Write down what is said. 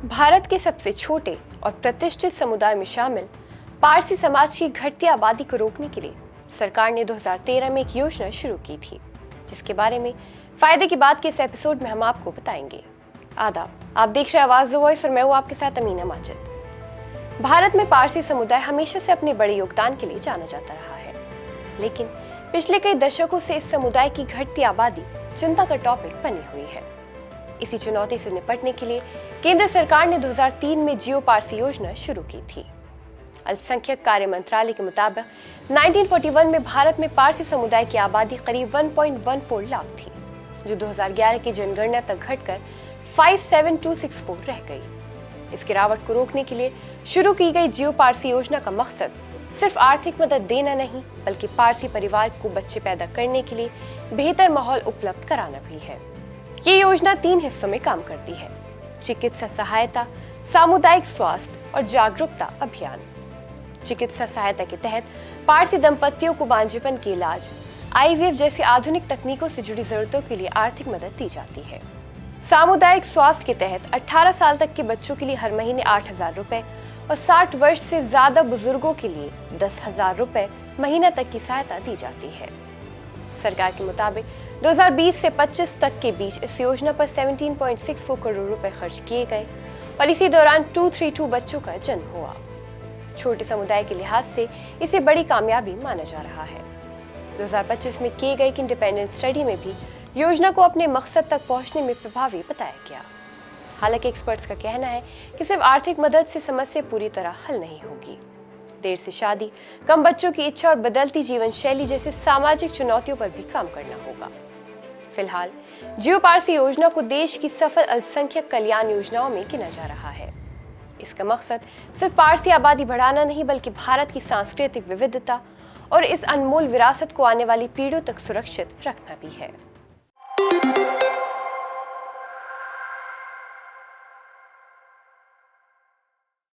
भारत के सबसे छोटे और प्रतिष्ठित समुदाय में शामिल पारसी समाज की घटती आबादी को रोकने के लिए सरकार ने 2013 में एक योजना शुरू की थी, जिसके बारे में फायदे की बात के इस एपिसोड में हम आपको बताएंगे। आदाब, आप देख रहे हैं आवाज द वॉइस और मैं हूं आपके साथ अमीना माजिद। भारत में पारसी समुदाय हमेशा से अपने बड़े योगदान के लिए जाना जाता रहा है, लेकिन पिछले कई दशकों से इस समुदाय की घटती आबादी चिंता का टॉपिक बनी हुई है। इसी चुनौती से निपटने के लिए केंद्र सरकार ने 2003 में जियो पारसी योजना शुरू की थी। अल्पसंख्यक कार्य मंत्रालय के मुताबिक 1941 में भारत में पारसी समुदाय की आबादी करीब 1.14 लाख थी, जो 2011 की जनगणना तक घटकर 57264 रह गई। इस गिरावट को रोकने के लिए शुरू की गई जियो पारसी योजना का मकसद सिर्फ आर्थिक मदद देना नहीं, बल्कि पारसी परिवार को बच्चे पैदा करने के लिए बेहतर माहौल उपलब्ध कराना भी है। ये योजना 3 हिस्सों में काम करती है: चिकित्सा सहायता, सामुदायिक स्वास्थ्य और जागरूकता अभियान। चिकित्सा सहायता के तहत पारसी दंपतियों को बांझेपन के इलाज, आईवीएफ जैसी आधुनिक तकनीकों से जुड़ी जरूरतों के लिए आर्थिक मदद दी जाती है। सामुदायिक स्वास्थ्य के तहत 18 साल तक के बच्चों के लिए हर महीने 8,000 रुपए और 60 वर्ष से ज्यादा बुजुर्गों के लिए 10,000 रुपए महीना तक की सहायता दी जाती है। सरकार के मुताबिक 2020 से 25 तक के बीच इस योजना पर 17.64 करोड़ रुपए खर्च किए गए और इसी दौरान 232 बच्चों का जन्म हुआ। छोटे समुदाय के लिहाज से इसे बड़ी कामयाबी माना जा रहा है। 2025 में किए गए एक इंडिपेंडेंट स्टडी में भी योजना को अपने मकसद तक पहुंचने में प्रभावी बताया गया। हालांकि एक्सपर्ट्स का कहना है कि सिर्फ आर्थिक मदद से समस्या पूरी तरह हल नहीं होगी। देर से शादी, कम बच्चों की इच्छा और बदलती जीवन शैली जैसी सामाजिक चुनौतियों पर भी काम करना होगा। फिलहाल जियो पारसी योजना को देश की सफल अल्पसंख्यक कल्याण योजनाओं में गिना जा रहा है। इसका मकसद सिर्फ पारसी आबादी बढ़ाना नहीं, बल्कि भारत की सांस्कृतिक विविधता और इस अनमोल विरासत को आने वाली पीढ़ियों तक सुरक्षित रखना भी है।